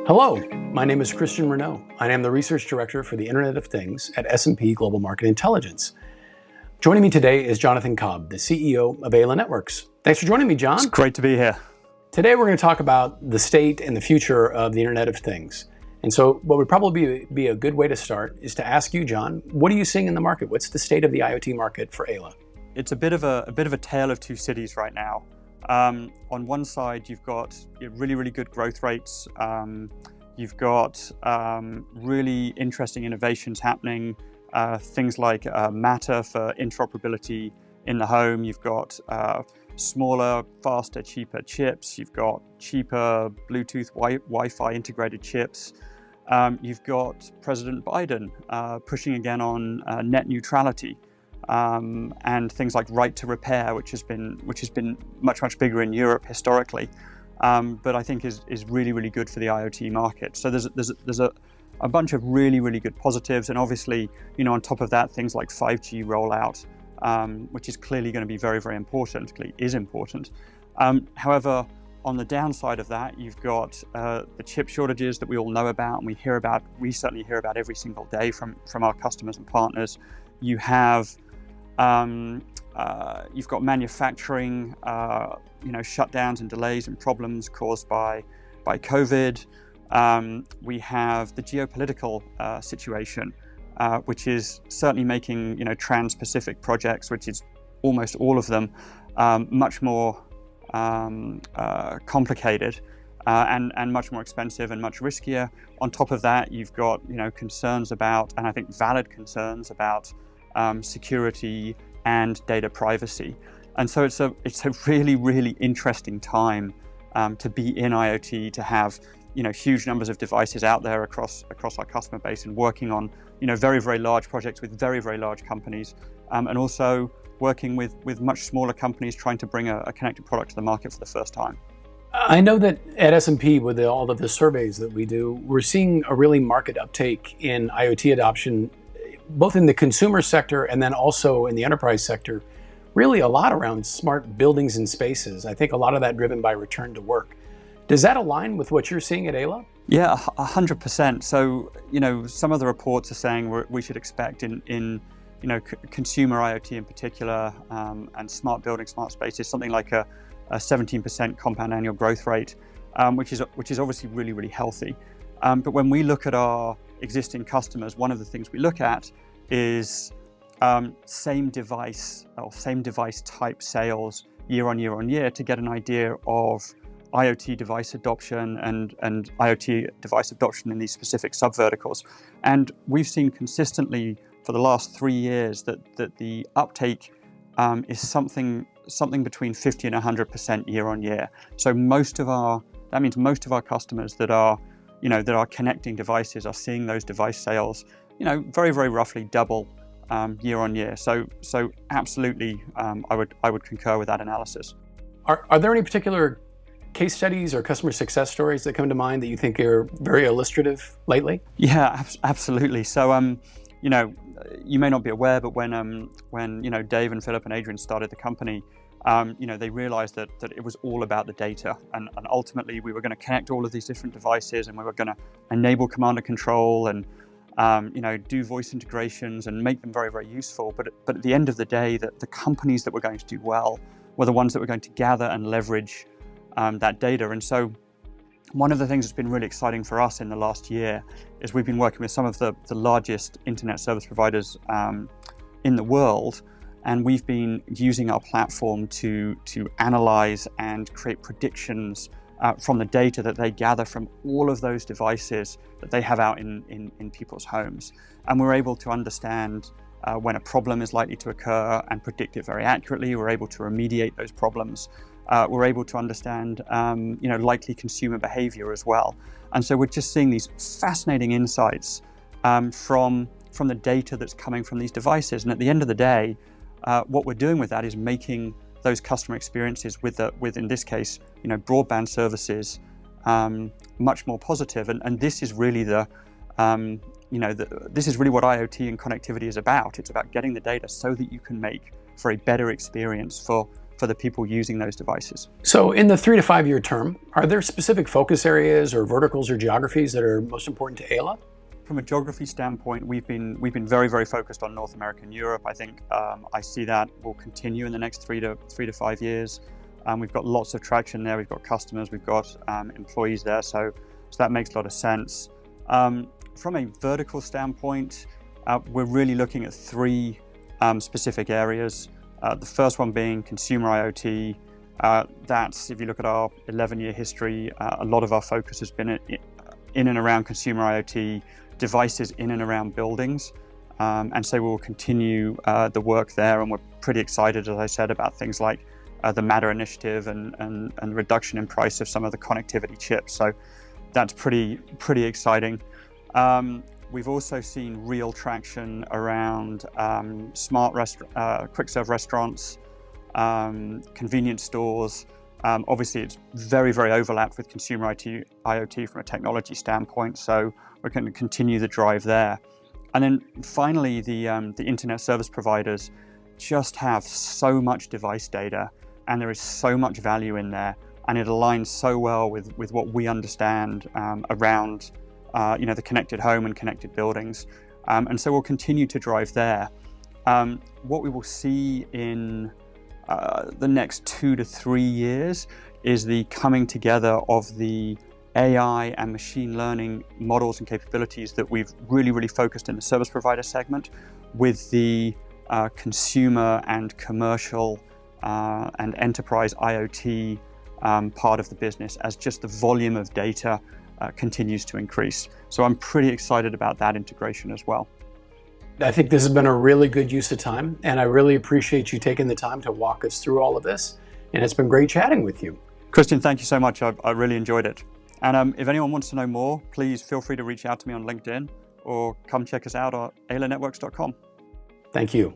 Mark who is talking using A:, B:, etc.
A: Hello, my name is Christian Renaud. I am the Research Director for the Internet of Things at S&P Global Market Intelligence. Joining me today is Jonathan Cobb, the CEO of Ayla Networks. Thanks for joining me, John.
B: It's great to be here.
A: Today we're going to talk about the state and the future of the Internet of Things. And so what would probably be a good way to start is to ask you, John, what are you seeing in the market? What's the state of the IoT market for Ayla?
B: It's a bit of a tale of two cities right now. On one side, you've got really good growth rates. You've got really interesting innovations happening. Things like Matter for interoperability in the home. You've got smaller, faster, cheaper chips. You've got cheaper Bluetooth, Wi-Fi integrated chips. You've got President Biden pushing again on net neutrality and things like right to repair, which has been much bigger in Europe historically, but I think is really good for the IoT market. So there's a bunch of really good positives, and obviously on top of that, things like 5G rollout, which is clearly going to be very important. Is important. However, on the downside of that, you've got the chip shortages that we all know about, and we certainly hear about every single day from our customers and partners. You have you've got manufacturing, shutdowns and delays and problems caused by COVID. We have the geopolitical situation, which is certainly making trans-Pacific projects, which is almost all of them, much more complicated and much more expensive and much riskier. On top of that, you've got concerns about, and I think valid concerns about, security and data privacy. And so it's a really interesting time to be in IoT, to have huge numbers of devices out there across our customer base and working on very large projects with very large companies, and also working with much smaller companies trying to bring a connected product to the market for the first time.
A: I know that at S&P, with all of the surveys that we do, we're seeing a really market uptake in IoT adoption, both in the consumer sector and then also in the enterprise sector, really a lot around smart buildings and spaces. I think a lot of that driven by return to work. Does that align with what you're seeing at Ayla?
B: Yeah, 100%. So, some of the reports are saying we should expect in consumer IoT in particular, and smart building, smart spaces, something like a 17% compound annual growth rate, which is obviously really healthy. But when we look at our existing customers, one of the things we look at is same device type sales year on year to get an idea of IoT device adoption and IoT device adoption in these specific subverticals. And we've seen consistently for the last 3 years that the uptake is something between 50 and 100% year on year. So that means most of our customers that are connecting devices are seeing those device sales, very roughly double year on year. So absolutely, I would concur with that analysis.
A: Are there any particular case studies or customer success stories that come to mind that you think are very illustrative lately?
B: Yeah, absolutely. So you may not be aware, but when Dave and Philip and Adrian started the company, they realized that it was all about the data, and ultimately we were going to connect all of these different devices, and we were going to enable command and control and do voice integrations and make them very useful. But at the end of the day, the companies that were going to do well were the ones that were going to gather and leverage that data. And so one of the things that's been really exciting for us in the last year is we've been working with some of the largest internet service providers in the world, and we've been using our platform to analyze and create predictions from the data that they gather from all of those devices that they have out in people's homes. And we're able to understand when a problem is likely to occur and predict it very accurately. We're able to remediate those problems. We're able to understand likely consumer behavior as well. And so we're just seeing these fascinating insights from the data that's coming from these devices. And at the end of the day, what we're doing with that is making those customer experiences with in this case, broadband services, much more positive. And this is really this is really what IoT and connectivity is about. It's about getting the data so that you can make for a better experience for for the people using those devices.
A: So in the 3 to 5 year term, are there specific focus areas or verticals or geographies that are most important to Ayla?
B: From a geography standpoint, we've been very, very focused on North America and Europe. I think I see that will continue in the next 3 to 5 years. We've got lots of traction there. We've got customers, we've got employees there, so that makes a lot of sense. From a vertical standpoint, we're really looking at 3 specific areas. The first one being consumer IoT. That's, if you look at our 11-year history, a lot of our focus has been in and around consumer IoT, devices in and around buildings. And so we'll continue the work there, and we're pretty excited, as I said, about things like the Matter initiative and reduction in price of some of the connectivity chips. So that's pretty exciting. We've also seen real traction around smart quick serve restaurants, convenience stores. Obviously, it's very, very overlapped with consumer IoT from a technology standpoint, so we're going to continue the drive there. And then finally, the internet service providers just have so much device data, and there is so much value in there, and it aligns so well with what we understand around the connected home and connected buildings. And so we'll continue to drive there. What we will see in the next 2 to 3 years is the coming together of the AI and machine learning models and capabilities that we've really focused in the service provider segment with the consumer and commercial and enterprise IoT part of the business, as just the volume of data continues to increase. So I'm pretty excited about that integration as well.
A: I think this has been a really good use of time, and I really appreciate you taking the time to walk us through all of this. And it's been great chatting with you.
B: Christian, thank you so much. I really enjoyed it. And if anyone wants to know more, please feel free to reach out to me on LinkedIn or come check us out at aylanetworks.com.
A: Thank you.